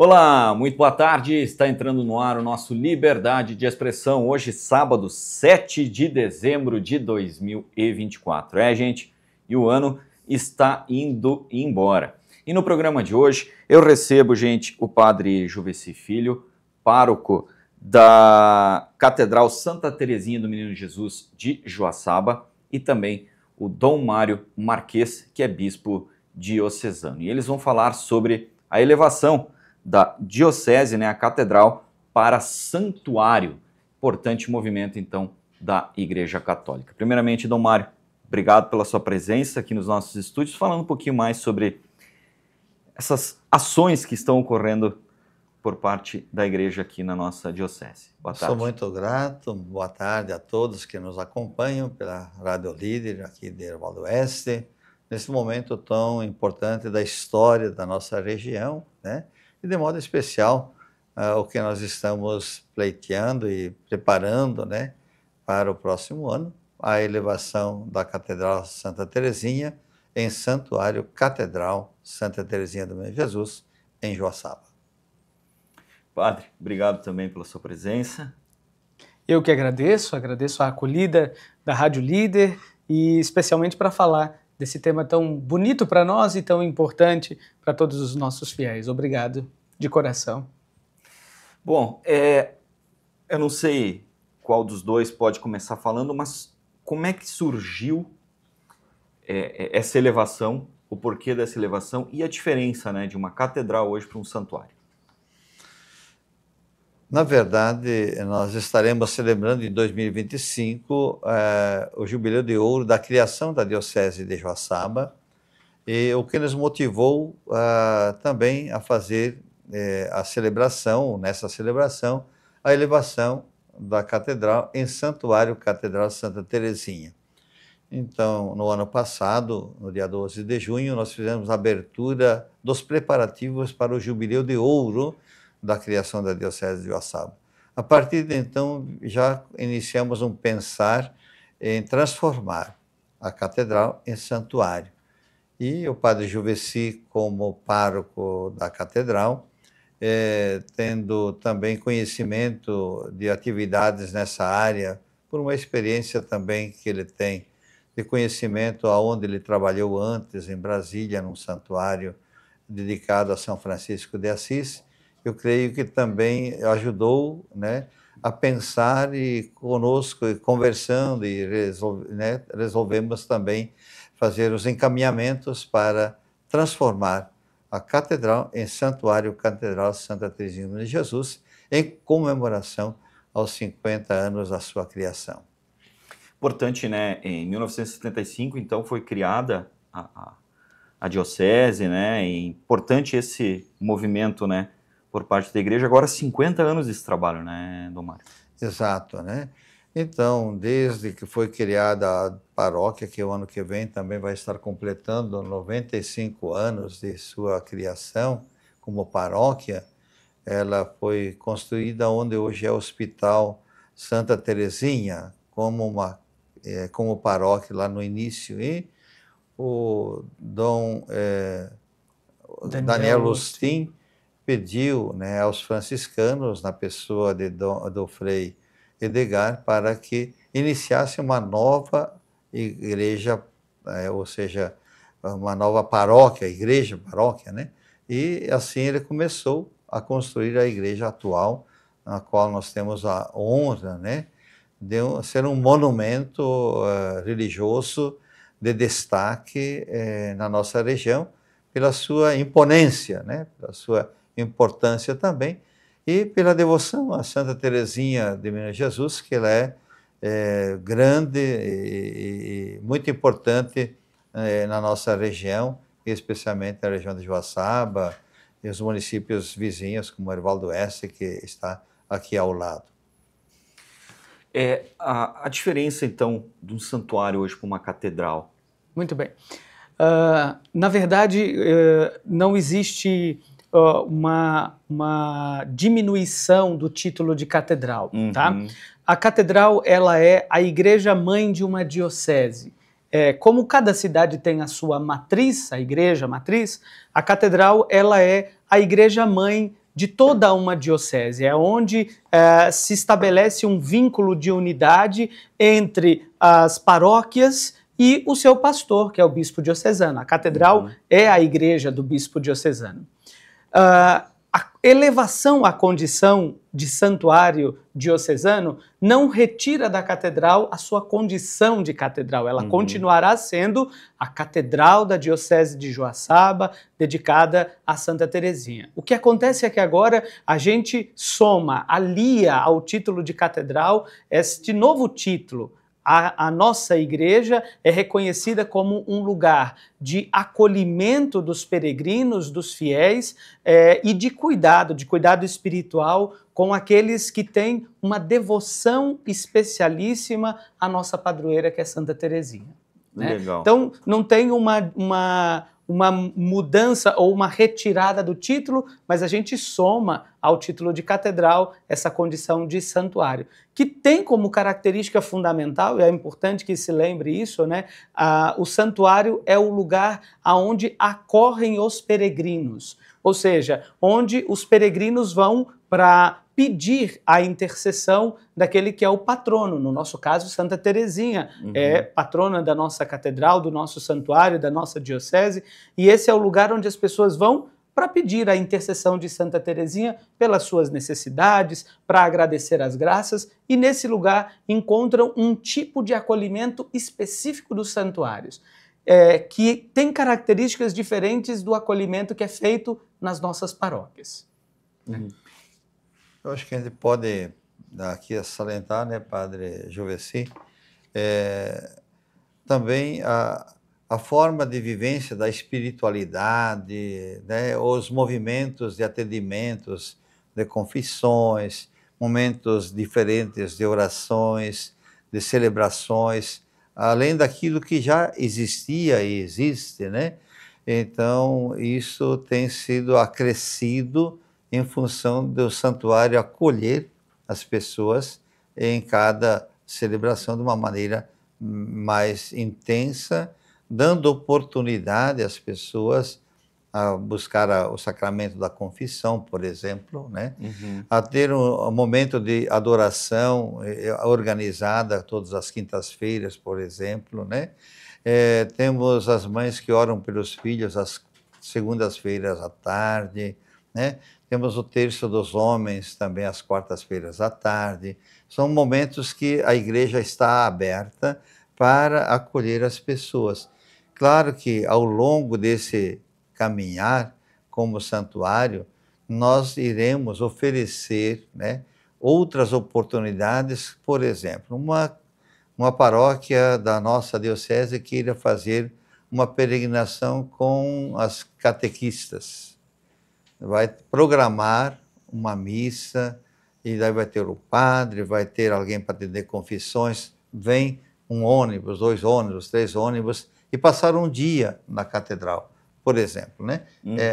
Olá, muito boa tarde. Está entrando no ar o nosso Liberdade de Expressão. Hoje, sábado, 7 de dezembro de 2024. Gente, e o ano está indo embora. E no programa de hoje, eu recebo, gente, o padre Juveci Filho, pároco da Catedral Santa Teresinha do Menino Jesus de Joaçaba, e também o Dom Mário Marques, que é bispo diocesano. E eles vão falar sobre a elevação da diocese, a catedral, para santuário. Importante movimento, então, da Igreja Católica. Primeiramente, Dom Mário, obrigado pela sua presença aqui nos nossos estúdios, falando um pouquinho mais sobre essas ações que estão ocorrendo por parte da Igreja aqui na nossa diocese. Boa tarde. Sou muito grato, boa tarde a todos que nos acompanham pela Rádio Líder, aqui de Erval do Oeste, nesse momento tão importante da história da nossa região, e de modo especial o que nós estamos pleiteando e preparando, para o próximo ano, a elevação da Catedral Santa Teresinha em Santuário Catedral Santa Teresinha do Menino Jesus, em Joaçaba. Padre, obrigado também pela sua presença. Eu que agradeço a acolhida da Rádio Líder e especialmente para falar desse tema tão bonito para nós e tão importante para todos os nossos fiéis. Obrigado de coração. Bom, eu não sei qual dos dois pode começar falando, mas como é que surgiu essa elevação, o porquê dessa elevação e a diferença de uma catedral hoje para um santuário? Na verdade, nós estaremos celebrando em 2025 o Jubileu de Ouro da criação da Diocese de Joaçaba, e o que nos motivou também a fazer nessa celebração, a elevação da Catedral em Santuário Catedral Santa Teresinha. Então, no ano passado, no dia 12 de junho, nós fizemos a abertura dos preparativos para o Jubileu de Ouro da criação da Diocese de Joaçaba. A partir de então, já iniciamos um pensar em transformar a catedral em santuário. E o padre Juveci, como pároco da catedral, tendo também conhecimento de atividades nessa área, por uma experiência também que ele tem de conhecimento aonde ele trabalhou antes, em Brasília, num santuário dedicado a São Francisco de Assis. Eu creio que também ajudou a pensar e conosco, conversando, e resolvemos também fazer os encaminhamentos para transformar a catedral em Santuário Catedral Santa Teresinha de Jesus, em comemoração aos 50 anos da sua criação. Importante, em 1975, então, foi criada a diocese, é importante esse movimento, por parte da igreja, agora 50 anos desse trabalho, Dom Mário? Exato, Então, desde que foi criada a paróquia, que o ano que vem também vai estar completando 95 anos de sua criação como paróquia, ela foi construída onde hoje é o Hospital Santa Teresinha, como paróquia lá no início, e o Dom Daniel Lustin pediu aos franciscanos, na pessoa do Frei Edgar, para que iniciasse uma nova igreja, ou seja, uma nova paróquia, paróquia, e assim ele começou a construir a igreja atual, na qual nós temos a honra, de ser um monumento religioso de destaque na nossa região, pela sua imponência, pela sua importância também, e pela devoção a Santa Teresinha de Menino Jesus, que ela é grande e muito importante na nossa região, especialmente na região de Joaçaba e os municípios vizinhos, como Erval do Oeste, que está aqui ao lado. A diferença, então, de um santuário hoje para uma catedral? Muito bem. Na verdade, não existe uma diminuição do título de catedral, tá? A catedral, ela é a igreja mãe de uma diocese. Como cada cidade tem a sua matriz, a igreja matriz, a catedral, ela é a igreja mãe de toda uma diocese, é onde se estabelece um vínculo de unidade entre as paróquias e o seu pastor, que é o bispo diocesano. A catedral é a igreja do bispo diocesano. A elevação à condição de santuário diocesano não retira da catedral a sua condição de catedral. Ela continuará sendo a catedral da diocese de Joaçaba, dedicada a Santa Teresinha. O que acontece é que agora a gente alia ao título de catedral este novo título. A nossa igreja é reconhecida como um lugar de acolhimento dos peregrinos, dos fiéis, e de cuidado espiritual com aqueles que têm uma devoção especialíssima à nossa padroeira, que é Santa Teresinha. Né? Legal. Então, não tem uma mudança ou uma retirada do título, mas a gente soma ao título de catedral essa condição de santuário, que tem como característica fundamental, e é importante que se lembre isso, né? O santuário é o lugar aonde acorrem os peregrinos, ou seja, onde os peregrinos vão para pedir a intercessão daquele que é o patrono, no nosso caso, Santa Teresinha, é patrona da nossa catedral, do nosso santuário, da nossa diocese, e esse é o lugar onde as pessoas vão para pedir a intercessão de Santa Teresinha pelas suas necessidades, para agradecer as graças, e nesse lugar encontram um tipo de acolhimento específico dos santuários, que tem características diferentes do acolhimento que é feito nas nossas paróquias. Eu acho que a gente pode aqui salientar, né, Padre Joveci, também a forma de vivência da espiritualidade, né, os movimentos de atendimentos, de confissões, momentos diferentes de orações, de celebrações, além daquilo que já existia e existe, né? Então, isso tem sido acrescido em função do santuário acolher as pessoas em cada celebração de uma maneira mais intensa, dando oportunidade às pessoas a buscar o sacramento da confissão, por exemplo, né? A ter um momento de adoração organizada todas as quintas-feiras, por exemplo, né? Temos as mães que oram pelos filhos às segundas-feiras à tarde, né? Temos o terço dos homens também às quartas-feiras à tarde. São momentos que a igreja está aberta para acolher as pessoas. Claro que ao longo desse caminhar como santuário, nós iremos oferecer, né, outras oportunidades. Por exemplo, uma paróquia da nossa diocese queira fazer uma peregrinação com as catequistas. Vai programar uma missa, e daí vai ter o padre, vai ter alguém para atender confissões, vem um ônibus, 2 ônibus, 3 ônibus, e passar um dia na catedral, por exemplo, né?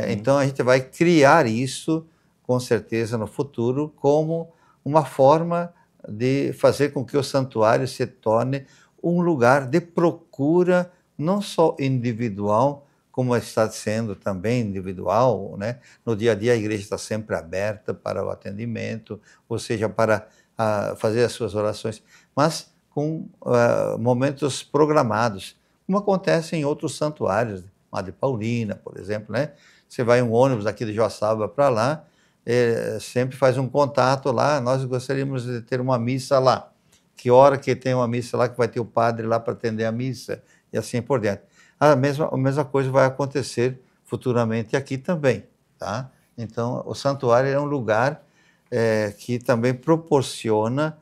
Então a gente vai criar isso, com certeza, no futuro, como uma forma de fazer com que o santuário se torne um lugar de procura, não só individual, como está sendo também individual, né? No dia a dia a igreja está sempre aberta para o atendimento, ou seja, para fazer as suas orações, mas com momentos programados, como acontece em outros santuários, Madre Paulina, por exemplo, né? Você vai em um ônibus daqui de Joaçaba para lá, sempre faz um contato lá, nós gostaríamos de ter uma missa lá. Que hora que tem uma missa lá, que vai ter o padre lá para atender a missa, e assim por diante. A mesma coisa vai acontecer futuramente aqui também, tá? Então, o santuário é um lugar que também proporciona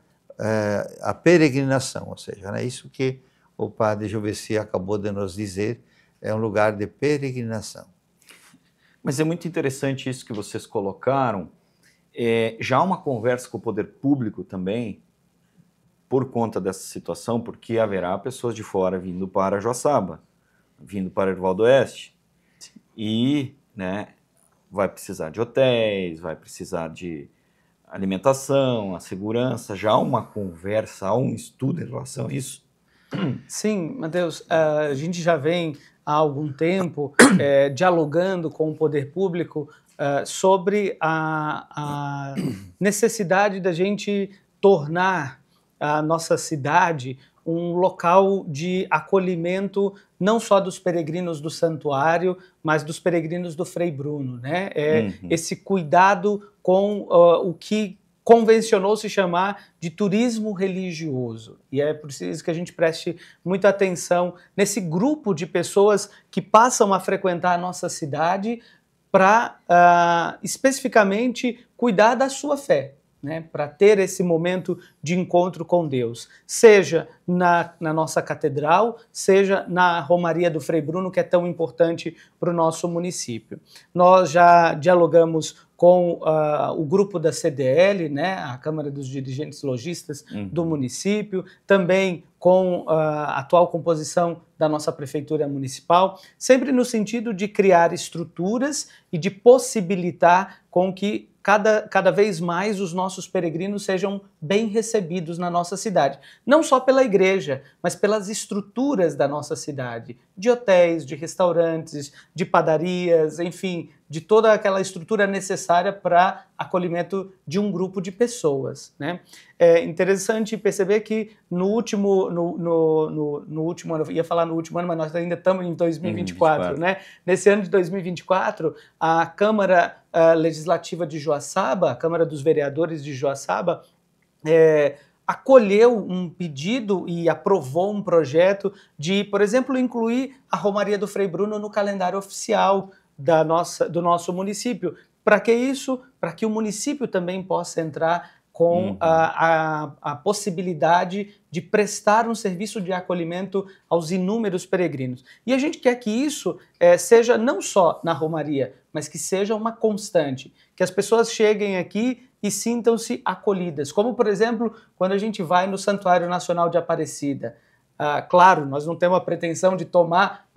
a peregrinação, ou seja, é isso que o padre Joveci acabou de nos dizer, é um lugar de peregrinação. Mas é muito interessante isso que vocês colocaram. Já há uma conversa com o poder público também, por conta dessa situação, porque haverá pessoas de fora vindo para Joaçaba, vindo para Herval do Oeste, e, né, vai precisar de hotéis, vai precisar de alimentação, a segurança. Já há uma conversa, há um estudo em relação a isso? Sim, Mateus, a gente já vem há algum tempo, dialogando com o poder público sobre a necessidade da gente tornar a nossa cidade um local de acolhimento não só dos peregrinos do santuário, mas dos peregrinos do Frei Bruno, né? Esse cuidado com o que convencionou se chamar de turismo religioso. E é preciso que a gente preste muita atenção nesse grupo de pessoas que passam a frequentar a nossa cidade para especificamente cuidar da sua fé, né, para ter esse momento de encontro com Deus, seja na nossa catedral, seja na Romaria do Frei Bruno, que é tão importante para o nosso município. Nós já dialogamos com o grupo da CDL, né, a Câmara dos Dirigentes Logistas do município, também com a atual composição da nossa Prefeitura Municipal, sempre no sentido de criar estruturas e de possibilitar com que cada vez mais os nossos peregrinos sejam bem recebidos na nossa cidade. Não só pela igreja, mas pelas estruturas da nossa cidade, de hotéis, de restaurantes, de padarias, enfim, de toda aquela estrutura necessária para acolhimento de um grupo de pessoas, né? É interessante perceber que no último ano, eu ia falar no último ano, mas nós ainda estamos em 2024, né? Nesse ano de 2024, a Câmara Legislativa de Joaçaba, a Câmara dos Vereadores de Joaçaba, acolheu um pedido e aprovou um projeto de, por exemplo, incluir a Romaria do Frei Bruno no calendário oficial do nosso município. Para que isso? Para que o município também possa entrar com a possibilidade de prestar um serviço de acolhimento aos inúmeros peregrinos. E a gente quer que isso seja não só na Romaria, mas que seja uma constante, que as pessoas cheguem aqui e sintam-se acolhidas. Como, por exemplo, quando a gente vai no Santuário Nacional de Aparecida. Claro, nós não temos a pretensão de tomar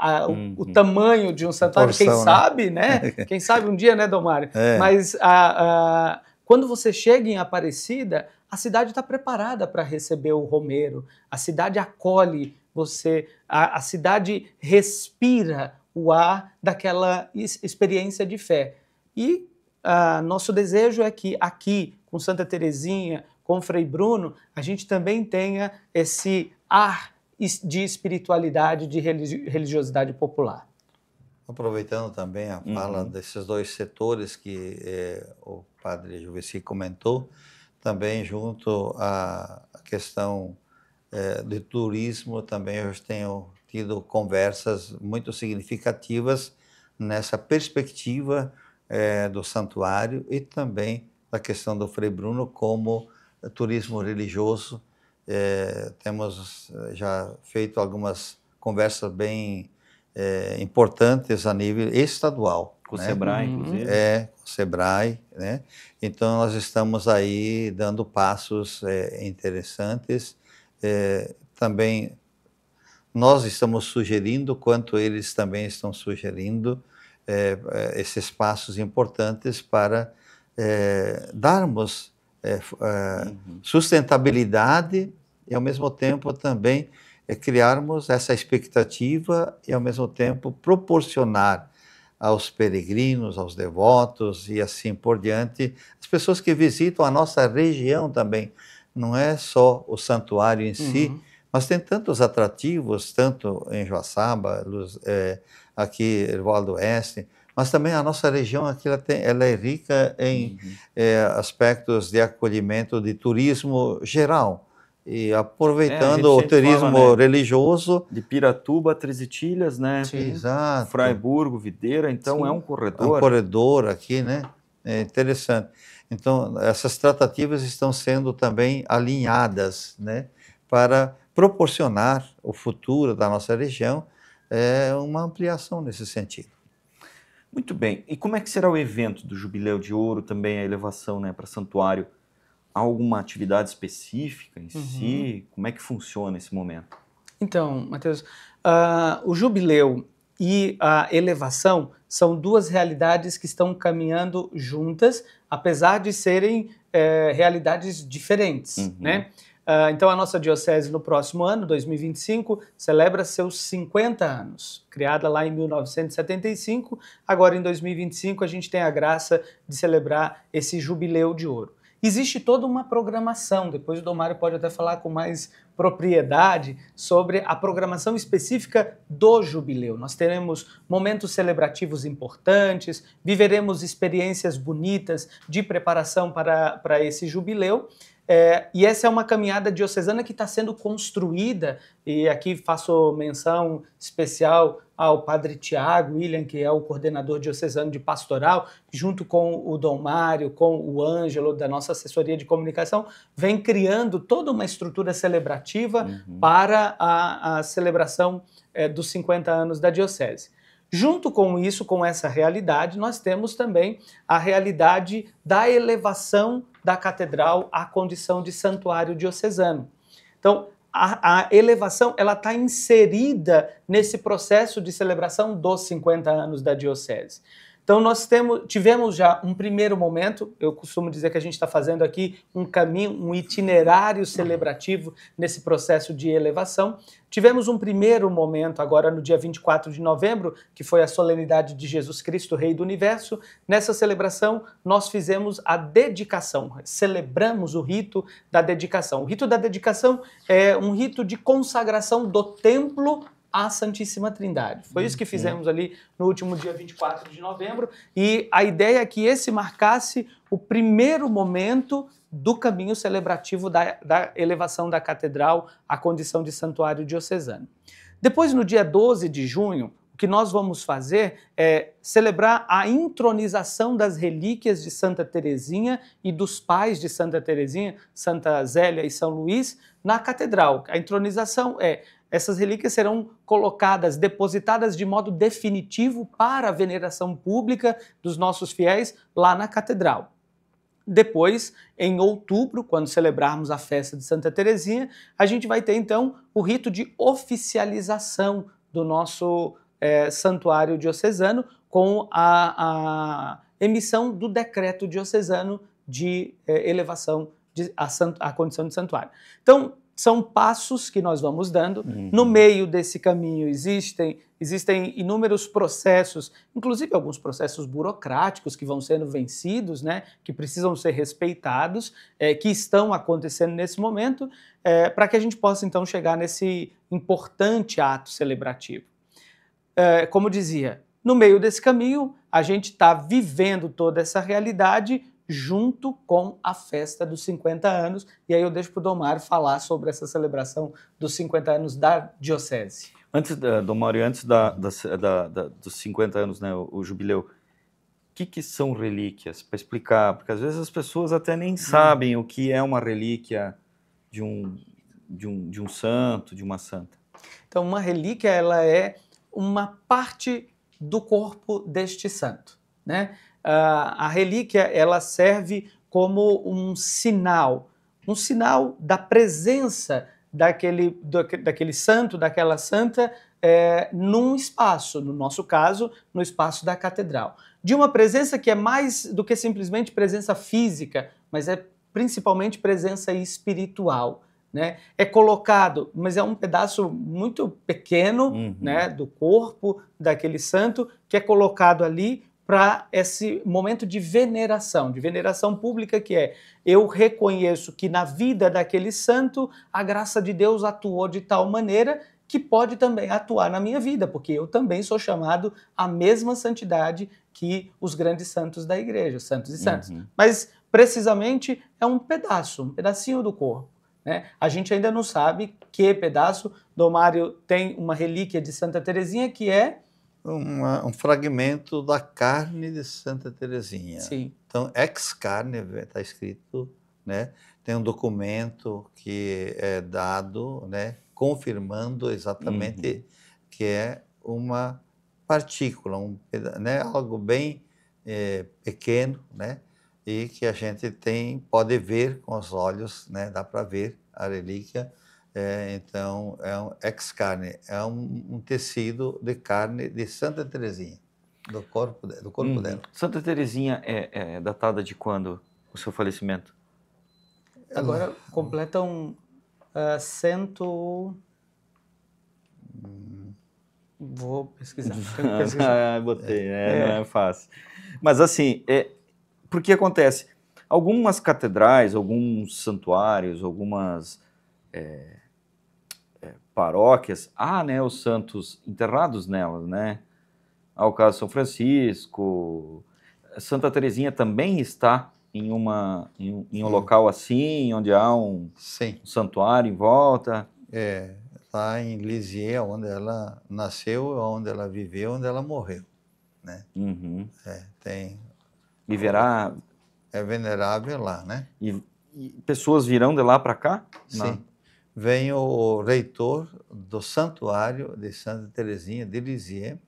o tamanho de um santuário, porção, quem sabe, né? Quem sabe um dia, né, Dom Mário? Mas quando você chega em Aparecida, a cidade está preparada para receber o romeiro, a cidade acolhe você, a cidade respira o ar daquela experiência de fé. E nosso desejo é que aqui, com Santa Teresinha, com Frei Bruno, a gente também tenha esse ar de espiritualidade, de religiosidade popular. Aproveitando também a fala desses dois setores que o padre Juveci comentou, também junto à questão de turismo, também eu tenho tido conversas muito significativas nessa perspectiva do santuário e também da questão do Frei Bruno como turismo religioso. Temos já feito algumas conversas bem importantes a nível estadual. Com o Sebrae, inclusive. Com o Sebrae, né? Então nós estamos aí dando passos interessantes. Também nós estamos sugerindo, quanto eles também estão sugerindo, esses passos importantes para darmos sustentabilidade e, ao mesmo tempo, também criarmos essa expectativa e, ao mesmo tempo, proporcionar aos peregrinos, aos devotos e assim por diante, as pessoas que visitam a nossa região também. Não é só o santuário em si, mas tem tantos atrativos, tanto em Joaçaba, aqui em Ervaldo Oeste, mas também a nossa região aqui ela é rica em aspectos de acolhimento de turismo geral. E aproveitando o turismo fala, né, religioso. De Piratuba, Três Itilhas, né? Sim. Exato. Fraiburgo, Videira, então é um corredor. É um corredor aqui, né? É interessante. Então, essas tratativas estão sendo também alinhadas, né? Para proporcionar o futuro da nossa região, uma ampliação nesse sentido. Muito bem. E como é que será o evento do Jubileu de Ouro, também a elevação, né, para santuário? Há alguma atividade específica em si? Como é que funciona esse momento? Então, Matheus, o Jubileu e a elevação são duas realidades que estão caminhando juntas, apesar de serem realidades diferentes, né? Então, a nossa diocese no próximo ano, 2025, celebra seus 50 anos. Criada lá em 1975, agora em 2025 a gente tem a graça de celebrar esse jubileu de ouro. Existe toda uma programação, depois o Dom Mário pode até falar com mais propriedade sobre a programação específica do jubileu. Nós teremos momentos celebrativos importantes, viveremos experiências bonitas de preparação para esse jubileu. E essa é uma caminhada diocesana que está sendo construída, e aqui faço menção especial ao Padre Tiago William, que é o coordenador diocesano de pastoral, junto com o Dom Mário, com o Ângelo, da nossa assessoria de comunicação, vem criando toda uma estrutura celebrativa para a celebração dos 50 anos da diocese. Junto com isso, com essa realidade, nós temos também a realidade da elevação da catedral à condição de santuário diocesano. Então, a elevação ela está inserida nesse processo de celebração dos 50 anos da diocese. Então, nós tivemos já um primeiro momento, eu costumo dizer que a gente está fazendo aqui um caminho, um itinerário celebrativo nesse processo de elevação. Tivemos um primeiro momento agora no dia 24 de novembro, que foi a solenidade de Jesus Cristo, Rei do Universo. Nessa celebração, nós fizemos a dedicação, celebramos o rito da dedicação. O rito da dedicação é um rito de consagração do templo à Santíssima Trindade. Foi isso que fizemos ali no último dia 24 de novembro, e a ideia é que esse marcasse o primeiro momento do caminho celebrativo da elevação da catedral à condição de santuário diocesano. Depois, no dia 12 de junho, o que nós vamos fazer é celebrar a intronização das relíquias de Santa Teresinha e dos pais de Santa Teresinha, Santa Zélia e São Luís, na catedral. A intronização essas relíquias serão colocadas, depositadas de modo definitivo para a veneração pública dos nossos fiéis lá na catedral. Depois, em outubro, quando celebrarmos a festa de Santa Teresinha, a gente vai ter então o rito de oficialização do nosso santuário diocesano com a emissão do decreto diocesano de elevação à condição de santuário. Então, são passos que nós vamos dando. No meio desse caminho existem inúmeros processos, inclusive alguns processos burocráticos que vão sendo vencidos, né, que precisam ser respeitados, que estão acontecendo nesse momento, para que a gente possa então chegar nesse importante ato celebrativo. Como dizia, no meio desse caminho, a gente está vivendo toda essa realidade junto com a festa dos 50 anos, e aí eu deixo para o Dom Mário falar sobre essa celebração dos 50 anos da diocese. Dom Mário, antes dos 50 anos, né, o jubileu, o que são relíquias? Para explicar, porque às vezes as pessoas até nem sabem o que é uma relíquia de um santo, de uma santa. Então, uma relíquia ela é uma parte do corpo deste santo, né? A relíquia ela serve como um sinal da presença daquele santo, daquela santa, num espaço, no nosso caso, no espaço da catedral. De uma presença que é mais do que simplesmente presença física, mas é principalmente presença espiritual, né? É colocado, mas é um pedaço muito pequeno, né, do corpo daquele santo, que é colocado ali para esse momento de veneração pública, que eu reconheço que na vida daquele santo a graça de Deus atuou de tal maneira que pode também atuar na minha vida, porque eu também sou chamado à mesma santidade que os grandes santos da igreja, santos e santas. Mas, precisamente, é um pedacinho do corpo, né? A gente ainda não sabe que pedaço. Dom Mário tem uma relíquia de Santa Teresinha que é um fragmento da carne de Santa Teresinha. Sim. Então, ex carne, está escrito, né? Tem um documento que é dado, né, confirmando exatamente que é uma partícula, né, algo bem pequeno, né, e que a gente pode ver com os olhos, né, dá para ver a relíquia. Então, é um ex carne, é um tecido de carne de Santa Teresinha, do corpo dela. Santa Teresinha é datada de quando o seu falecimento? Agora completam Vou pesquisar. Tenho que pesquisar. Botei, não é fácil. Mas assim, por que acontece? Algumas catedrais, alguns santuários, algumas paróquias, né, os santos enterrados nelas, né? O caso de São Francisco, Santa Teresinha também está em um local assim, onde há um santuário em volta. Lá em Lisieux, onde ela nasceu, onde ela viveu, onde ela morreu, né? Tem. É venerável lá, né? E pessoas virão de lá para cá? Sim. Vem o reitor do santuário de Santa Teresinha de Lisieux,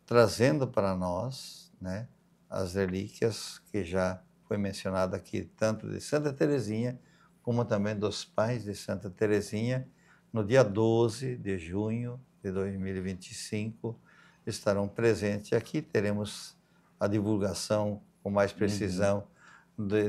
trazendo para nós, né, as relíquias que já foi mencionado aqui, tanto de Santa Teresinha, como também dos pais de Santa Teresinha. No dia 12 de junho de 2025, estarão presentes. Aqui teremos a divulgação com mais precisão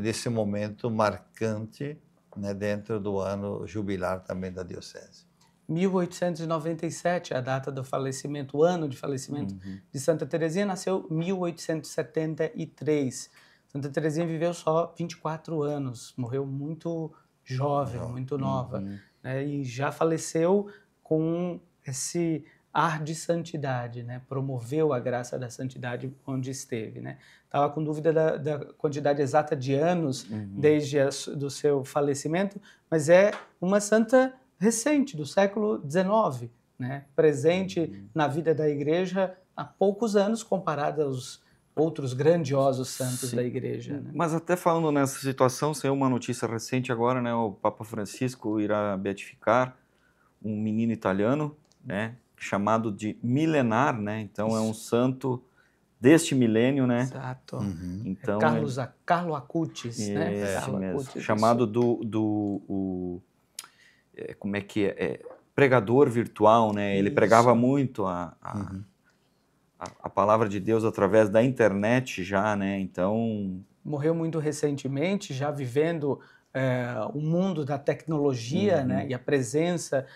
desse momento marcante, né, dentro do ano jubilar também da Diocese. 1897, a data do falecimento, o ano de falecimento de Santa Teresinha, nasceu 1873. Santa Teresinha viveu só 24 anos, morreu muito jovem, muito nova, né, e já faleceu com esse ar de santidade, né? Promoveu a graça da santidade onde esteve, né? Estava com dúvida da quantidade exata de anos desde do seu falecimento, mas é uma santa recente, do século XIX, né? Presente na vida da igreja há poucos anos, comparada aos outros grandiosos santos da igreja. Né? Mas até falando nessa situação, saiu uma notícia recente agora, né? O Papa Francisco irá beatificar um menino italiano, né? Chamado de milenar, né? Então é um santo deste milênio, né? Exato. Então, Carlo Acutis, né? Carlo Acutis, chamado como é que é? Pregador virtual, né? Ele pregava muito a palavra de Deus através da internet já, né? Então... Morreu muito recentemente, já vivendo o mundo da tecnologia, né? E a presença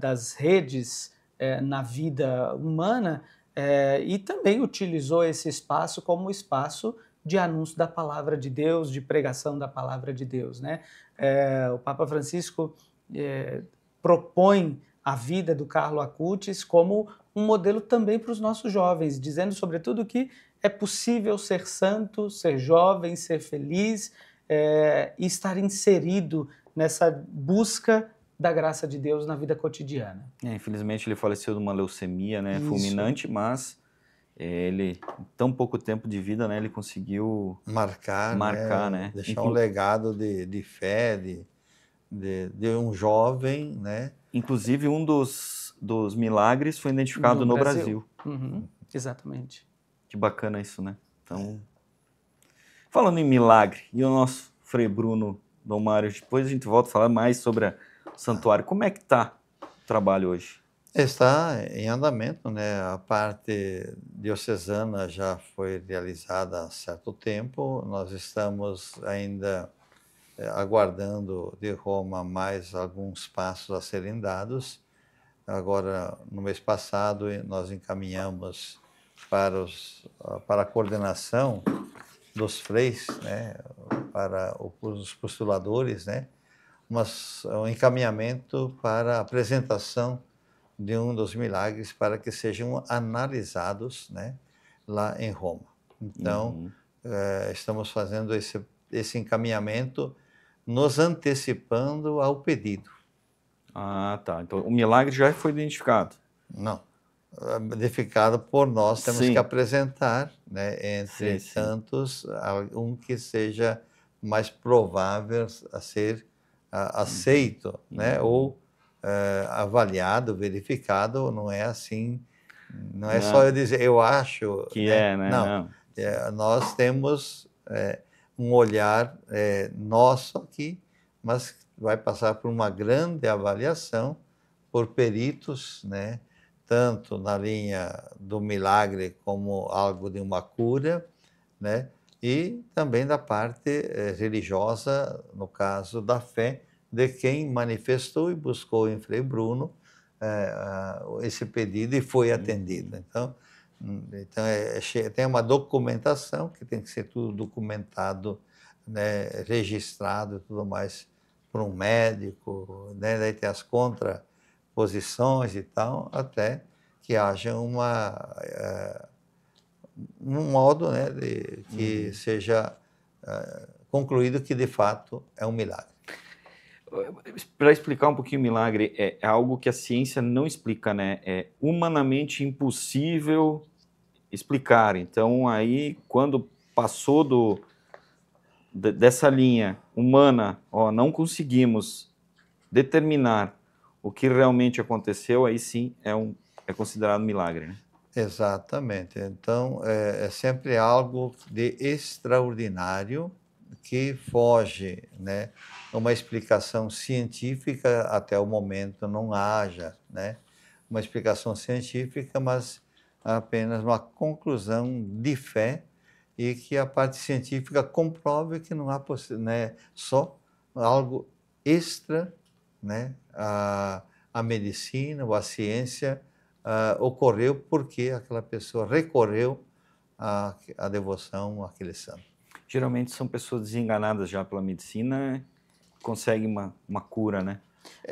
das redes na vida humana, e também utilizou esse espaço como espaço de anúncio da palavra de Deus, de pregação da palavra de Deus, né? O Papa Francisco propõe a vida do Carlo Acutis como um modelo também para os nossos jovens, dizendo sobretudo que é possível ser santo, ser jovem, ser feliz e estar inserido nessa busca da graça de Deus na vida cotidiana. Infelizmente ele faleceu de uma leucemia, né, fulminante, mas ele, em tão pouco tempo de vida, né, ele conseguiu marcar, né? Deixar um legado de fé, de um jovem, né? Inclusive um dos milagres foi identificado no Brasil. Exatamente. Que bacana isso, né? Então, falando em milagre, e o nosso Frei Bruno Dom Mário, depois a gente volta a falar mais sobre o santuário. Como é que está o trabalho hoje? Está em andamento, né? A parte diocesana já foi realizada há certo tempo. Nós estamos ainda aguardando de Roma mais alguns passos a serem dados. Agora, no mês passado, nós encaminhamos para a coordenação dos freis, né, para os postuladores, né, um encaminhamento para a apresentação de um dos milagres para que sejam analisados, né, lá em Roma. Então, estamos fazendo esse encaminhamento, nos antecipando ao pedido. Ah, tá. Então, o milagre já foi identificado? Não. Identificado por nós, temos que apresentar, né, entre tantos, um que seja mais provável a ser aceito, né, ou avaliado, verificado. Não é assim, não é só eu dizer, eu acho. Que né? né? Não. Nós temos um olhar nosso aqui, mas vai passar por uma grande avaliação por peritos, né? Tanto na linha do milagre como algo de uma cura, né? E também da parte religiosa, no caso da fé, de quem manifestou e buscou em Frei Bruno esse pedido e foi atendido. Então tem uma documentação que tem que ser tudo documentado, né, registrado e tudo mais por um médico, né, daí tem as contraposições e tal, até que haja um modo, né, que seja concluído que de fato é um milagre. Para explicar um pouquinho o milagre, é algo que a ciência não explica, né? É humanamente impossível explicar. Então, aí, quando passou dessa linha humana, não conseguimos determinar o que realmente aconteceu, aí sim é considerado milagre, né? Exatamente. Então, é sempre algo de extraordinário que foge, né, uma explicação científica, até o momento não haja, né, uma explicação científica, mas apenas uma conclusão de fé e que a parte científica comprove que não há né, só algo extra, né, a medicina ou a ciência ocorreu porque aquela pessoa recorreu à devoção àquele santo. Geralmente são pessoas desenganadas já pela medicina, conseguem uma cura, né?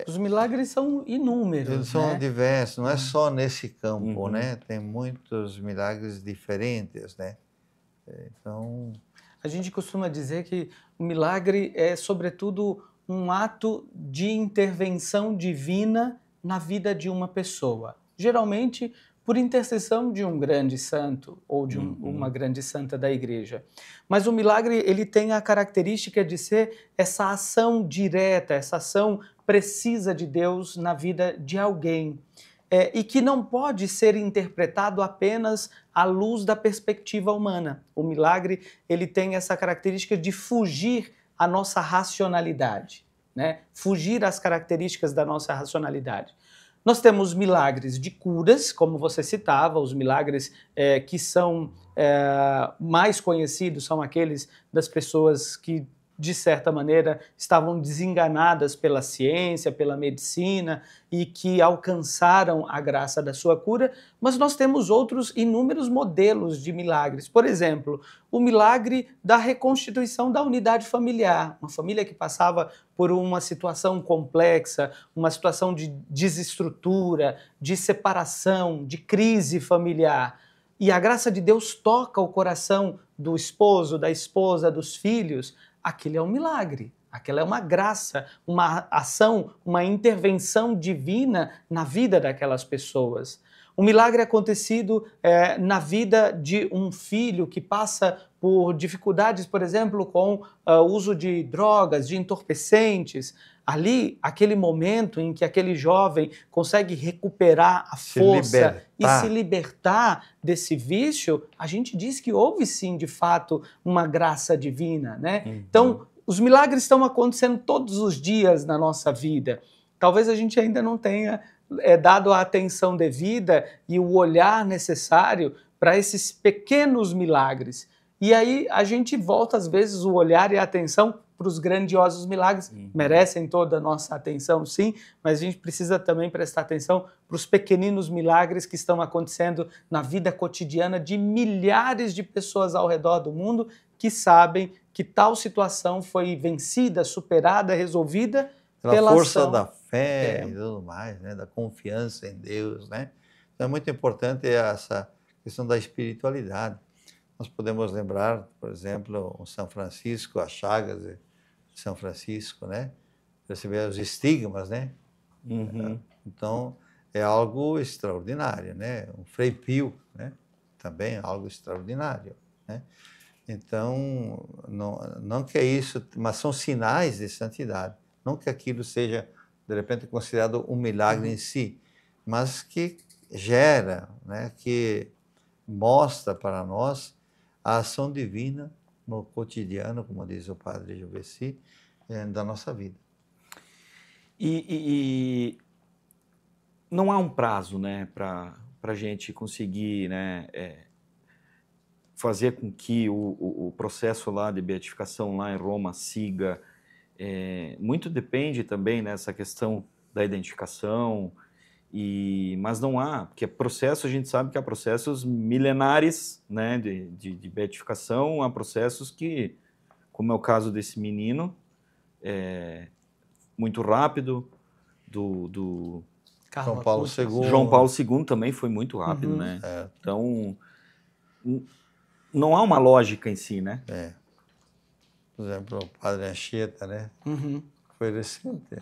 Os milagres são inúmeros, Eles são né? diversos, não é só nesse campo, né? Tem muitos milagres diferentes, né? Então, a gente costuma dizer que o milagre é, sobretudo, um ato de intervenção divina na vida de uma pessoa. Geralmente, por intercessão de um grande santo ou de uma grande santa da igreja. Mas o milagre, ele tem a característica de ser essa ação direta, essa ação precisa de Deus na vida de alguém. E que não pode ser interpretado apenas à luz da perspectiva humana. O milagre, ele tem essa característica de fugir à nossa racionalidade, né? Fugir às características da nossa racionalidade. Nós temos milagres de curas, como você citava, os milagres que são mais conhecidos são aqueles das pessoas que, de certa maneira, estavam desenganadas pela ciência, pela medicina e que alcançaram a graça da sua cura, mas nós temos outros inúmeros modelos de milagres. Por exemplo, o milagre da reconstituição da unidade familiar, uma família que passava por uma situação complexa, uma situação de desestrutura, de separação, de crise familiar. E a graça de Deus toca o coração do esposo, da esposa, dos filhos. Aquilo é um milagre, aquela é uma graça, uma ação, uma intervenção divina na vida daquelas pessoas. O milagre é acontecido na vida de um filho que passa por dificuldades, por exemplo, com o uso de drogas, de entorpecentes. Ali, aquele momento em que aquele jovem consegue recuperar a força e se libertar desse vício, a gente diz que houve sim, de fato, uma graça divina, né? Então, os milagres estão acontecendo todos os dias na nossa vida. Talvez a gente ainda não tenha dado a atenção devida e o olhar necessário para esses pequenos milagres. E aí a gente volta, às vezes, o olhar e a atenção para os grandiosos milagres. Merecem toda a nossa atenção, sim, mas a gente precisa também prestar atenção para os pequeninos milagres que estão acontecendo na vida cotidiana de milhares de pessoas ao redor do mundo que sabem que tal situação foi vencida, superada, resolvida pela força ação da fé e tudo mais, né? Da confiança em Deus, né? Então é muito importante essa questão da espiritualidade. Nós podemos lembrar, por exemplo, o São Francisco, as chagas de São Francisco, né? Receber os estigmas, né? Então é algo extraordinário, né? O Frei Pio, né? Também é algo extraordinário, né? Então não que é isso, mas são sinais de santidade. Não que aquilo seja, de repente, considerado um milagre em si, mas que gera, né, que mostra para nós a ação divina no cotidiano, como diz o padre Juveci, da nossa vida. E não há um prazo, né, para a gente conseguir, né, fazer com que o processo lá de beatificação lá em Roma siga muito depende também nessa questão da identificação, mas não há, porque processo, a gente sabe que há processos milenares, né, de beatificação, há processos que, como é o caso desse menino, muito rápido, do João Paulo II. João Paulo II também foi muito rápido, né? Então, não há uma lógica em si, né? Por exemplo, o Padre Anchieta, né? Foi recente,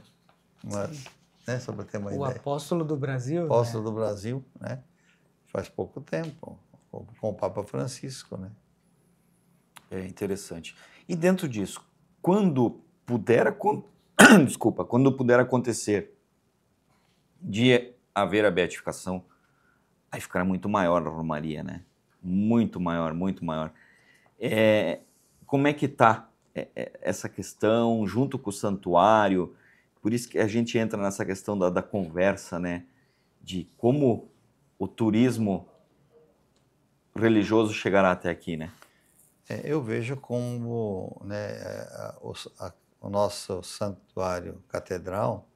mas, né, só para ter uma ideia. O apóstolo do Brasil. Apóstolo do Brasil, né? Faz pouco tempo, com o Papa Francisco, né? É interessante. E dentro disso, quando puder acontecer de haver a beatificação, aí ficará muito maior a romaria, né? Muito maior, muito maior. Como é que está essa questão junto com o santuário? Por isso que a gente entra nessa questão da conversa, né? De como o turismo religioso chegará até aqui, né? Eu vejo como, né, o nosso santuário catedral,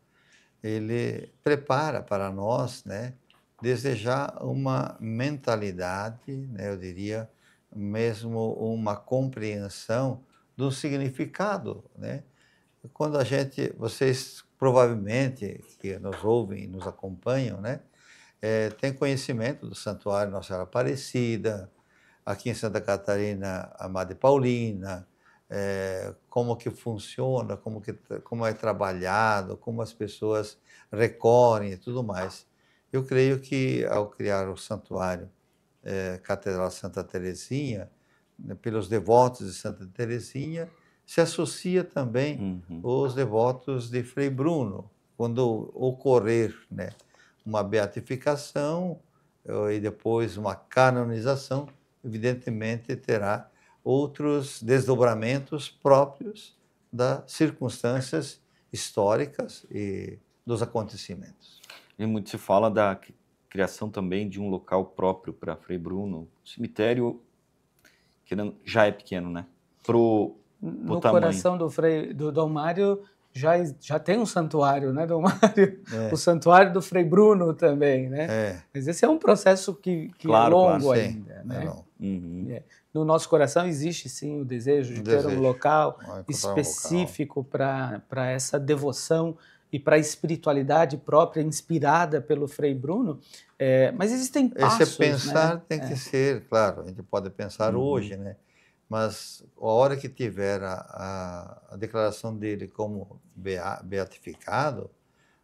ele prepara para nós, né, desejar uma mentalidade, né, eu diria, mesmo uma compreensão do significado, né? Quando vocês provavelmente que nos ouvem e nos acompanham, né, têm conhecimento do Santuário Nossa Senhora Aparecida, aqui em Santa Catarina, a Madre Paulina, como que funciona, como é trabalhado, como as pessoas recorrem e tudo mais. Eu creio que ao criar o santuário Catedral Santa Teresinha, né, pelos devotos de Santa Teresinha, se associa também os devotos de Frei Bruno. Quando ocorrer, né, uma beatificação e depois uma canonização, evidentemente terá outros desdobramentos próprios das circunstâncias históricas e dos acontecimentos. E muito se fala da criação também de um local próprio para Frei Bruno. O cemitério que já é pequeno, né? No coração do Dom Mário já tem um santuário, né, Dom Mário? O santuário do Frei Bruno também, né? Mas esse é um processo que é longo ainda, né? No nosso coração existe sim o desejo de ter um local específico para essa devoção e para a espiritualidade própria, inspirada pelo Frei Bruno, mas existem passos, esse pensar, né? Tem que ser, claro, a gente pode pensar hoje, né? Mas a hora que tiver a declaração dele como beatificado,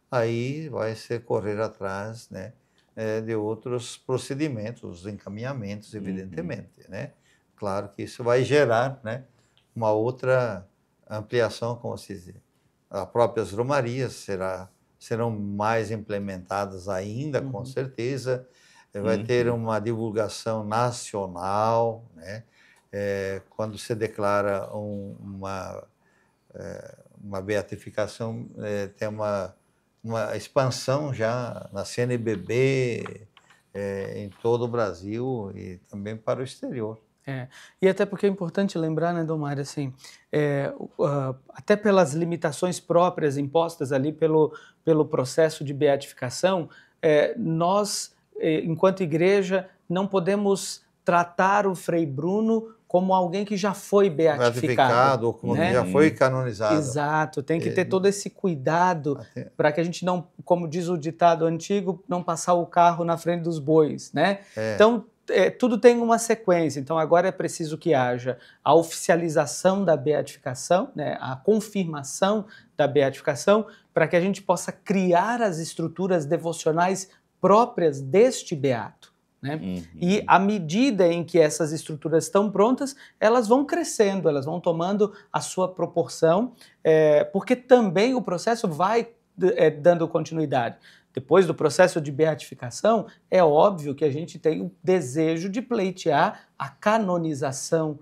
aí vai ser correr atrás, né, de outros procedimentos, encaminhamentos, evidentemente, né? Claro que isso vai gerar, né, uma outra ampliação, como se diz. As próprias romarias serão mais implementadas ainda, com certeza. Vai ter uma divulgação nacional, né? Quando se declara uma beatificação, tem uma expansão já na CNBB, em todo o Brasil e também para o exterior. E até porque é importante lembrar, né, Dom Mário, assim, até pelas limitações próprias impostas ali pelo processo de beatificação, nós, enquanto igreja, não podemos tratar o Frei Bruno como alguém que já foi beatificado, ou como né? que já foi canonizado. Exato, tem que ter todo esse cuidado para que a gente não, como diz o ditado antigo, não passar o carro na frente dos bois, né? Então, tudo tem uma sequência, então agora é preciso que haja a oficialização da beatificação, né, a confirmação da beatificação, para que a gente possa criar as estruturas devocionais próprias deste beato. Né? E à medida em que essas estruturas estão prontas, elas vão crescendo, elas vão tomando a sua proporção, porque também o processo vai dando continuidade. Depois do processo de beatificação, é óbvio que a gente tem o desejo de pleitear a canonização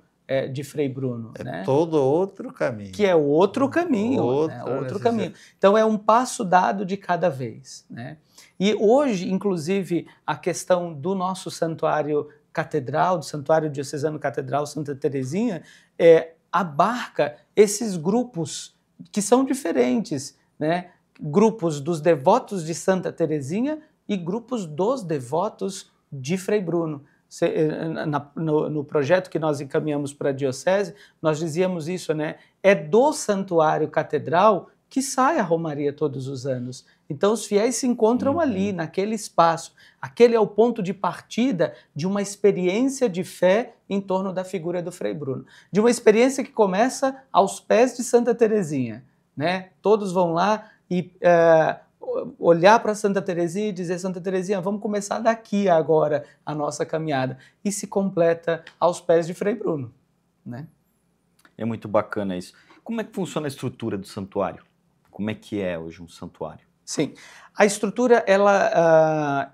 de Frei Bruno. Né? Todo outro caminho. Que é outro caminho. Outro caminho. Então é um passo dado de cada vez. Né? E hoje, inclusive, a questão do nosso santuário catedral, do Santuário Diocesano Catedral Santa Teresinha, abarca esses grupos que são diferentes, né? Grupos dos devotos de Santa Teresinha e grupos dos devotos de Frei Bruno. No projeto que nós encaminhamos para a Diocese, nós dizíamos isso, né? É do Santuário Catedral que sai a Romaria todos os anos. Então os fiéis se encontram ali, naquele espaço. Aquele é o ponto de partida de uma experiência de fé em torno da figura do Frei Bruno. De uma experiência que começa aos pés de Santa Teresinha, né? Todos vão lá e olhar para Santa Teresinha e dizer: Santa Teresinha, vamos começar daqui agora a nossa caminhada. E se completa aos pés de Frei Bruno, né? É muito bacana isso. Como é que funciona a estrutura do santuário? Como é que é hoje um santuário? Sim, a estrutura ela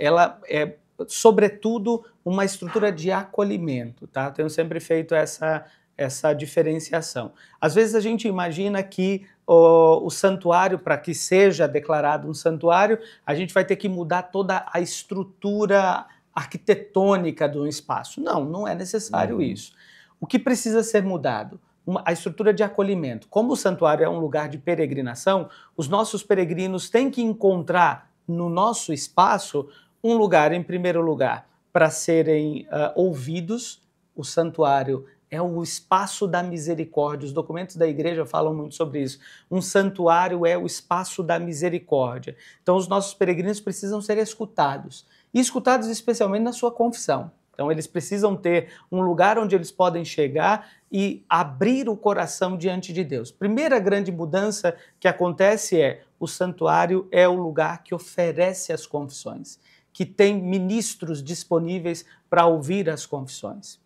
é sobretudo uma estrutura de acolhimento, tá? Tenho sempre feito essa diferenciação. Às vezes a gente imagina que o santuário, para que seja declarado um santuário, a gente vai ter que mudar toda a estrutura arquitetônica do espaço. Não, não é necessário isso. O que precisa ser mudado? A estrutura de acolhimento. Como o santuário é um lugar de peregrinação, os nossos peregrinos têm que encontrar no nosso espaço um lugar, em primeiro lugar, para serem ouvidos. O santuário é o espaço da misericórdia. Os documentos da igreja falam muito sobre isso. Um santuário é o espaço da misericórdia. Então os nossos peregrinos precisam ser escutados. E escutados especialmente na sua confissão. Então eles precisam ter um lugar onde eles podem chegar e abrir o coração diante de Deus. Primeira grande mudança que acontece é: o santuário é o lugar que oferece as confissões, que tem ministros disponíveis para ouvir as confissões.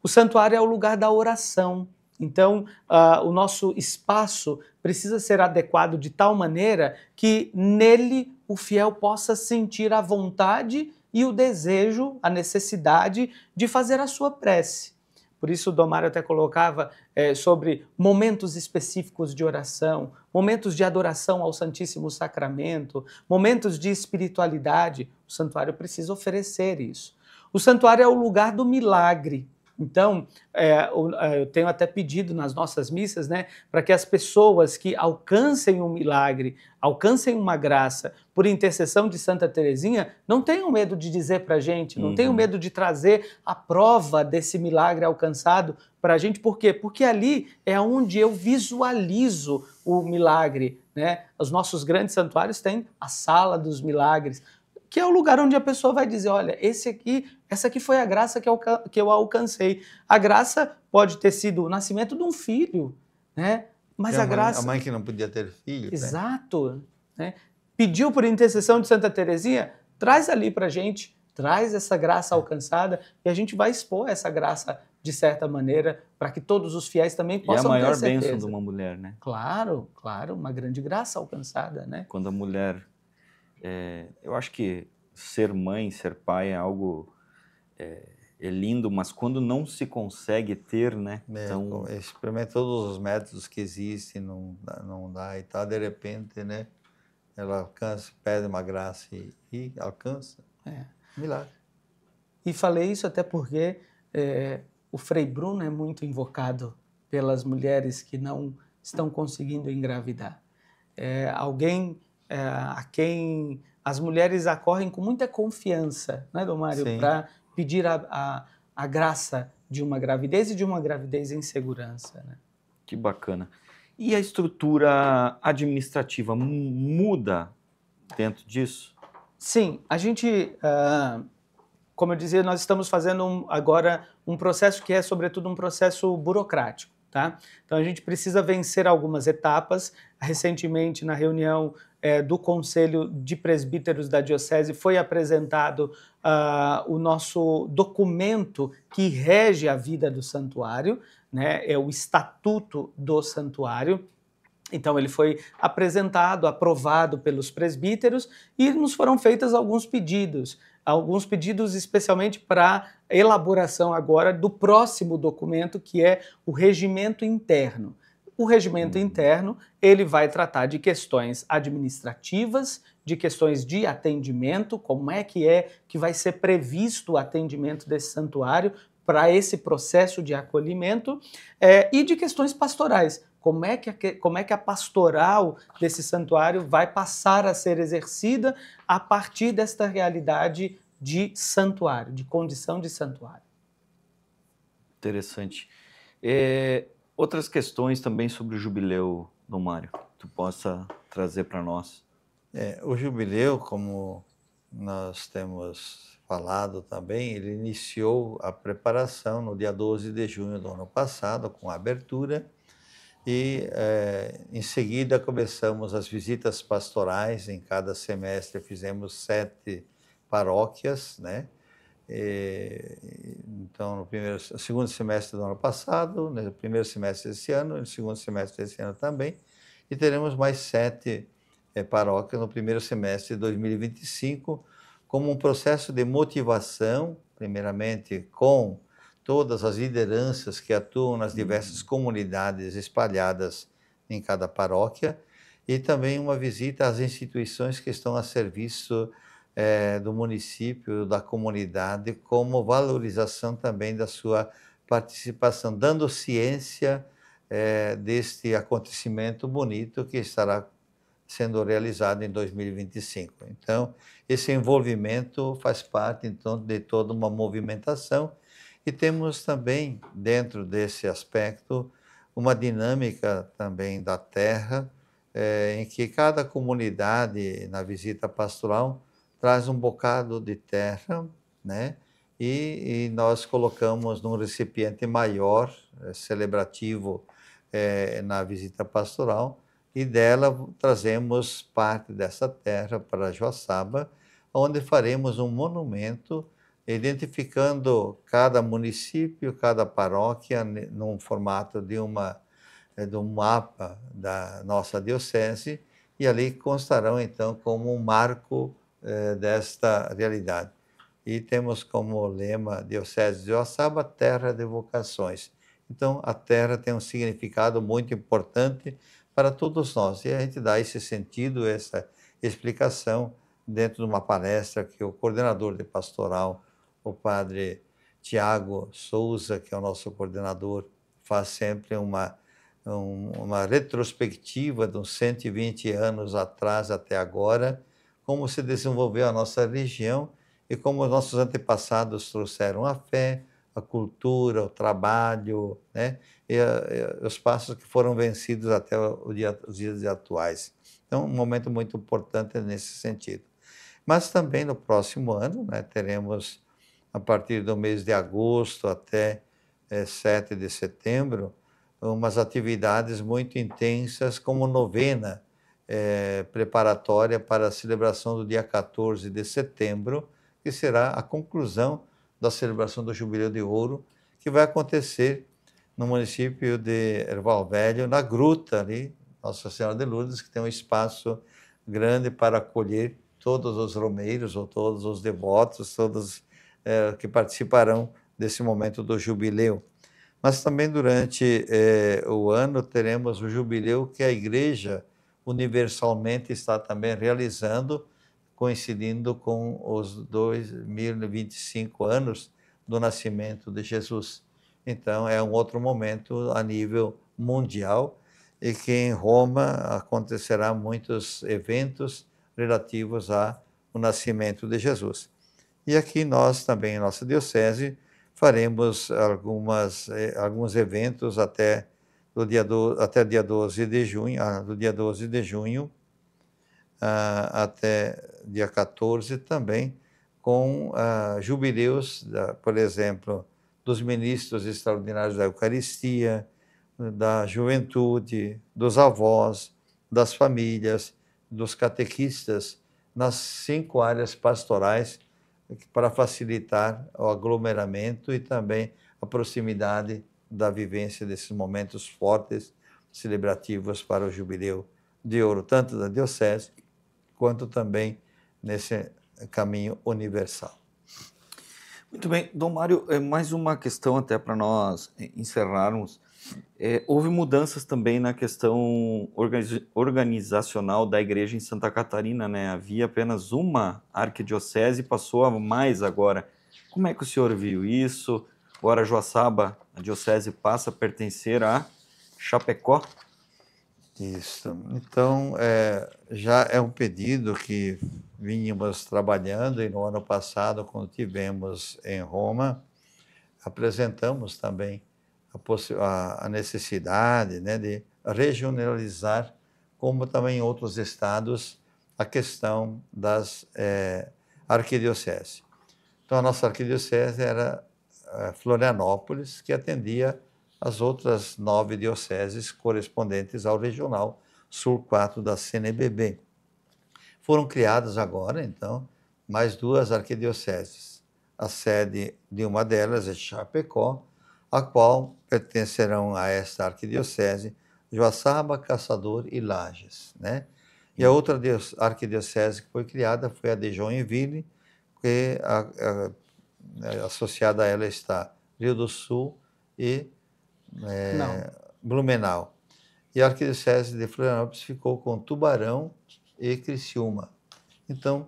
O santuário é o lugar da oração. Então, o nosso espaço precisa ser adequado de tal maneira que nele o fiel possa sentir a vontade e o desejo, a necessidade de fazer a sua prece. Por isso o Domário até colocava sobre momentos específicos de oração, momentos de adoração ao Santíssimo Sacramento, momentos de espiritualidade. O santuário precisa oferecer isso. O santuário é o lugar do milagre. Então, eu tenho até pedido nas nossas missas, né, para que as pessoas que alcancem um milagre, alcancem uma graça por intercessão de Santa Teresinha, não tenham medo de dizer para a gente, não tenham medo de trazer a prova desse milagre alcançado para a gente. Por quê? Porque ali é onde eu visualizo o milagre, né? Os nossos grandes santuários têm a Sala dos Milagres, que é o lugar onde a pessoa vai dizer: olha, essa aqui foi a graça que eu alcancei. A graça pode ter sido o nascimento de um filho, né? Mas a graça... A mãe que não podia ter filho. Exato. Né? Pediu por intercessão de Santa Teresinha, traz ali para a gente, traz essa graça alcançada e a gente vai expor essa graça de certa maneira para que todos os fiéis também possam ter certeza. E a maior bênção de uma mulher, né? Claro, claro, uma grande graça alcançada, né? Quando a mulher... eu acho que ser mãe, ser pai é algo lindo, mas quando não se consegue ter, né? Então... Experimenta todos os métodos que existem, não dá e tal, de repente, né? Ela alcança, pede uma graça e alcança. Milagre. E falei isso até porque o Frei Bruno é muito invocado pelas mulheres que não estão conseguindo engravidar. Alguém a quem as mulheres acorrem com muita confiança, né, Domário, para pedir a graça de uma gravidez e de uma gravidez em segurança. Né? Que bacana. E a estrutura administrativa muda dentro disso? Sim, a gente, como eu dizia, nós estamos fazendo agora um processo que é, sobretudo, um processo burocrático. Tá? Então a gente precisa vencer algumas etapas. Recentemente, na reunião do Conselho de Presbíteros da Diocese, foi apresentado o nosso documento que rege a vida do santuário, né? É o Estatuto do Santuário. Então ele foi apresentado, aprovado pelos presbíteros e nos foram feitos alguns pedidos especialmente para elaboração agora do próximo documento, que é o regimento interno. O regimento interno, ele vai tratar de questões administrativas, de questões de atendimento, como é que vai ser previsto o atendimento desse santuário para esse processo de acolhimento, e de questões pastorais. Como é que a pastoral desse santuário vai passar a ser exercida a partir desta realidade de santuário, de condição de santuário. Interessante. Outras questões também sobre o jubileu, Dom Mário, que tu possa trazer para nós. O jubileu, como nós temos falado também, ele iniciou a preparação no dia 12 de junho do ano passado, com a abertura, e em seguida começamos as visitas pastorais. Em cada semestre fizemos 7 paróquias, né? Então, no segundo semestre do ano passado, no primeiro semestre desse ano, no segundo semestre desse ano também, e teremos mais 7 paróquias no primeiro semestre de 2025, como um processo de motivação, primeiramente com todas as lideranças que atuam nas diversas comunidades espalhadas em cada paróquia, e também uma visita às instituições que estão a serviço do município, da comunidade, como valorização também da sua participação, dando ciência deste acontecimento bonito que estará sendo realizado em 2025. Então, esse envolvimento faz parte, então, de toda uma movimentação, e temos também, dentro desse aspecto, uma dinâmica também da terra, em que cada comunidade, na visita pastoral, traz um bocado de terra, né? E nós colocamos num recipiente maior, celebrativo, na visita pastoral, e dela trazemos parte dessa terra para Joaçaba, onde faremos um monumento identificando cada município, cada paróquia, num formato de um mapa da nossa diocese, e ali constarão então como um marco desta realidade. E temos como lema Diocese de Joaçaba, terra de vocações. Então, a terra tem um significado muito importante para todos nós, e a gente dá esse sentido, essa explicação dentro de uma palestra que o coordenador de pastoral, o padre Tiago Souza, que é o nosso coordenador, faz sempre uma retrospectiva de uns 120 anos atrás até agora, como se desenvolveu a nossa religião e como os nossos antepassados trouxeram a fé, a cultura, o trabalho, né? E os passos que foram vencidos até os dias atuais. Então, um momento muito importante nesse sentido. Mas também no próximo ano, né, teremos, a partir do mês de agosto até 7 de setembro, umas atividades muito intensas, como novena preparatória para a celebração do dia 14 de setembro, que será a conclusão da celebração do Jubileu de Ouro, que vai acontecer no município de Erval Velho, na gruta ali, Nossa Senhora de Lourdes, que tem um espaço grande para acolher todos os romeiros ou todos os devotos, todos que participarão desse momento do jubileu. Mas também durante o ano teremos o jubileu que a Igreja universalmente está também realizando, coincidindo com os 2025 anos do nascimento de Jesus. Então, é um outro momento a nível mundial, e que em Roma acontecerá muitos eventos relativos ao nascimento de Jesus. E aqui nós também, em nossa diocese, faremos alguns eventos até dia 12 de junho, do dia 12 de junho até dia 14 também, com jubileus, por exemplo, dos ministros extraordinários da Eucaristia, da juventude, dos avós, das famílias, dos catequistas, nas 5 áreas pastorais, para facilitar o aglomeramento e também a proximidade da vivência desses momentos fortes, celebrativos para o Jubileu de Ouro, tanto da Diocese, quanto também nesse caminho universal. Muito bem, Dom Mário, mais uma questão até para nós encerrarmos. Houve mudanças também na questão organizacional da igreja em Santa Catarina, né? Havia apenas uma arquidiocese e passou a mais agora. Como é que o senhor viu isso? Agora Joaçaba, a diocese, passa a pertencer a Chapecó? Isso. Então, já é um pedido que vínhamos trabalhando e no ano passado, quando tivemos em Roma, apresentamos também a necessidade, né, de regionalizar, como também em outros estados, a questão das arquidioceses. Então, a nossa arquidiocese era Florianópolis, que atendia as outras 9 dioceses correspondentes ao Regional Sul 4 da CNBB. Foram criadas agora, então, mais 2 arquidioceses. A sede de uma delas é Chapecó, a qual pertencerão a esta arquidiocese Joaçaba, Caçador e Lages, né? E a outra arquidiocese que foi criada foi a de Joinville, que associada a ela está Rio do Sul e Blumenau. E a arquidiocese de Florianópolis ficou com Tubarão e Criciúma. Então,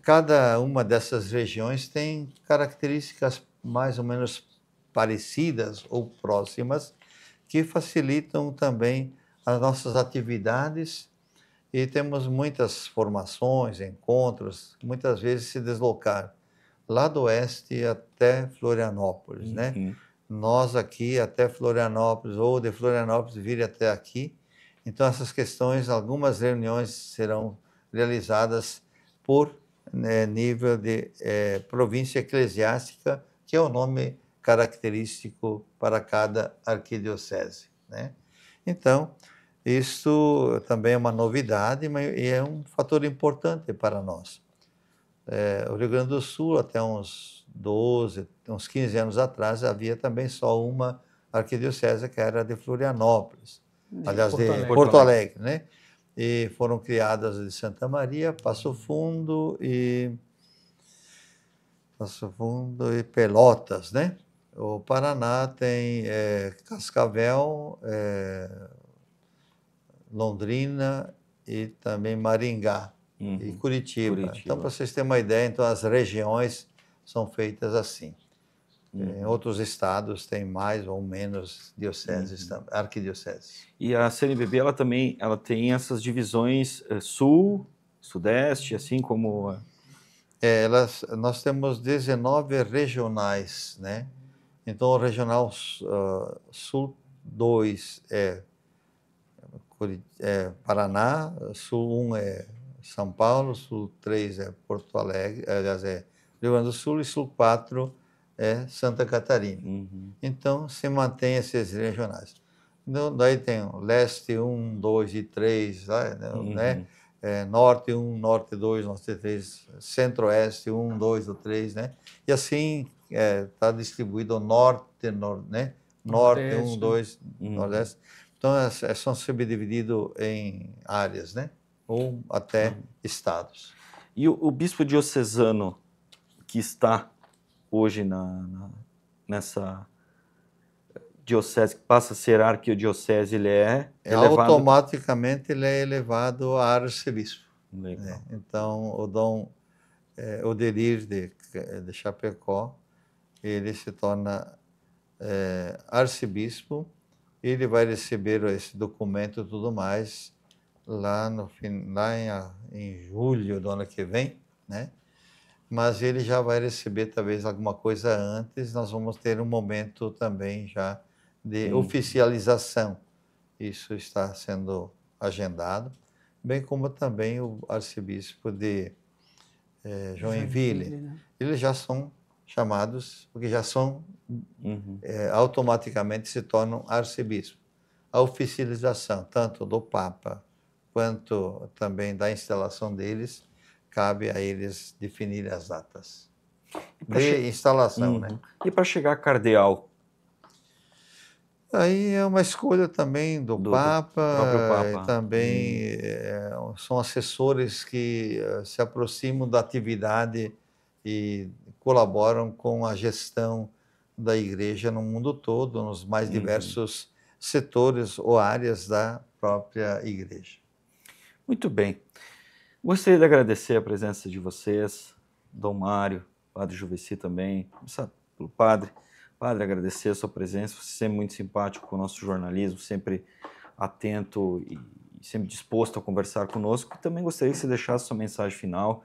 cada uma dessas regiões tem características mais ou menos parecidas ou próximas, que facilitam também as nossas atividades, e temos muitas formações, encontros, muitas vezes se deslocar lá do oeste até Florianópolis, né? Nós aqui até Florianópolis, ou de Florianópolis vir até aqui. Então, essas questões, algumas reuniões serão realizadas por nível de província eclesiástica, que é o nome característico para cada arquidiocese, né? Então, isso também é uma novidade, e é um fator importante para nós. O Rio Grande do Sul, até uns 15 anos atrás, havia também só uma arquidiocese, que era de Florianópolis, aliás, de Porto Alegre, né? E foram criadas de Santa Maria, Passo Fundo e Pelotas, né? O Paraná tem Cascavel, Londrina e também Maringá e Curitiba. Então, para vocês terem uma ideia, então as regiões são feitas assim. Em outros estados tem mais ou menos dioceses, arquidioceses. E a CNBB ela também tem essas divisões sul, sudeste, assim como... nós temos 19 regionais, né? Então, o Regional Sul 2 é Paraná, Sul 1 é São Paulo, Sul 3 é Porto Alegre, aliás, é Rio Grande do Sul, e Sul 4 é Santa Catarina. Então, se mantém esses regionais. Então, daí tem o Leste 1, 2 e 3, né? Norte 1, Norte 2, Norte 3, Centro-Oeste 1, 2 ou 3, né? E assim está distribuído o Norte, né? Norte 1, 2, Nordeste. Então, são subdivididos em áreas, né? Ou até estados. E o bispo diocesano que está hoje nessa diocese, que passa a ser arquidiocese, ele é elevado... Automaticamente ele é elevado a arcebispo. Legal. Né? Então, o Dom Oderir de Chapecó, ele se torna arcebispo. Ele vai receber esse documento e tudo mais lá em julho do ano que vem, né? Mas ele já vai receber talvez alguma coisa antes. Nós vamos ter um momento também já de oficialização. Isso está sendo agendado, bem como também o arcebispo de Joinville. Né? Eles já são chamados, porque já são automaticamente se tornam arcebispo. A oficialização, tanto do Papa quanto também da instalação deles, cabe a eles definir as datas de instalação. Né? E para chegar a cardeal? Aí é uma escolha também do Papa, próprio Papa. Também são assessores que se aproximam da atividade e colaboram com a gestão da igreja no mundo todo, nos mais diversos setores ou áreas da própria igreja. Muito bem. Gostaria de agradecer a presença de vocês, Dom Mário, Padre Juveci também, começar pelo Padre. Padre, agradecer a sua presença, você sempre muito simpático com o nosso jornalismo, sempre atento sempre disposto a conversar conosco. E também gostaria que você deixasse sua mensagem final.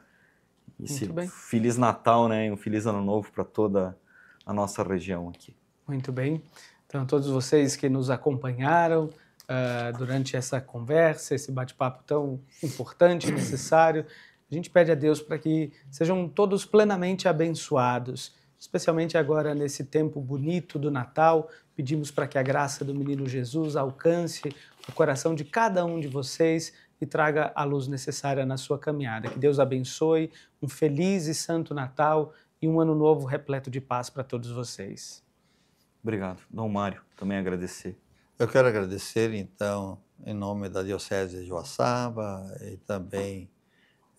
Muito bem. Feliz Natal, né? E um Feliz Ano Novo para toda a nossa região aqui. Muito bem. Então, a todos vocês que nos acompanharam durante essa conversa, esse bate-papo tão importante e necessário, a gente pede a Deus para que sejam todos plenamente abençoados, especialmente agora nesse tempo bonito do Natal. Pedimos para que a graça do menino Jesus alcance o coração de cada um de vocês e traga a luz necessária na sua caminhada. Que Deus abençoe, um feliz e santo Natal e um ano novo repleto de paz para todos vocês. Obrigado. Dom Mário, também agradecer. Eu quero agradecer, então, em nome da Diocese de Joaçaba e também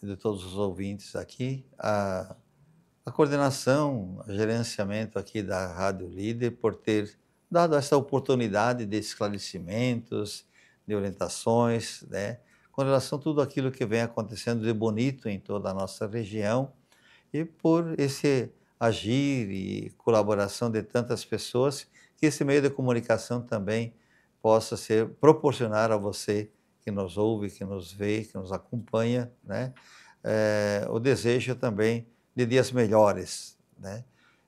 de todos os ouvintes aqui, a coordenação, o gerenciamento aqui da Rádio Líder por ter dado essa oportunidade de esclarecimentos, de orientações, né, com relação a tudo aquilo que vem acontecendo de bonito em toda a nossa região e por esse agir e colaboração de tantas pessoas, que esse meio de comunicação também possa proporcionar a você que nos ouve, que nos vê, que nos acompanha, né, o desejo também de dias melhores, né,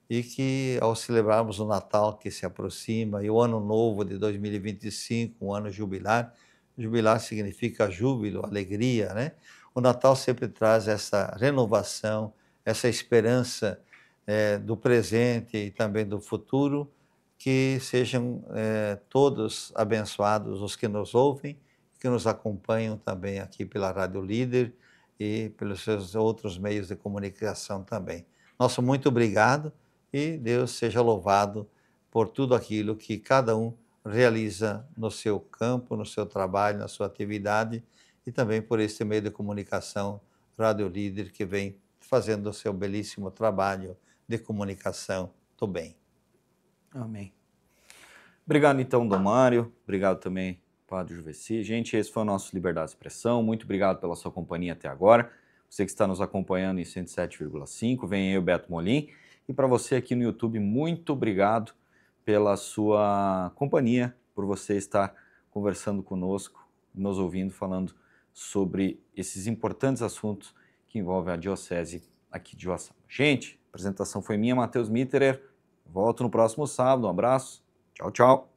e que ao celebrarmos o Natal que se aproxima e o Ano Novo de 2025, um ano jubilar, jubilar significa júbilo, alegria, né, o Natal sempre traz essa renovação, essa esperança do presente e também do futuro, que sejam todos abençoados os que nos ouvem, que nos acompanham também aqui pela Rádio Líder e pelos seus outros meios de comunicação também. Nosso muito obrigado e Deus seja louvado por tudo aquilo que cada um realiza no seu campo, no seu trabalho, na sua atividade e também por este meio de comunicação Rádio Líder que vem fazendo o seu belíssimo trabalho de comunicação do bem. Amém. Obrigado então, Dom Mário. Obrigado também, Padre Juveci. Gente, esse foi o nosso Liberdade de Expressão. Muito obrigado pela sua companhia até agora. Você que está nos acompanhando em 107,5, vem aí o Beto Molim. E para você aqui no YouTube, muito obrigado pela sua companhia, por você estar conversando conosco, nos ouvindo, falando sobre esses importantes assuntos que envolvem a Diocese aqui de Joaçaba. Gente, a apresentação foi minha, Matheus Mitterer. Volto no próximo sábado. Um abraço. Tchau, tchau.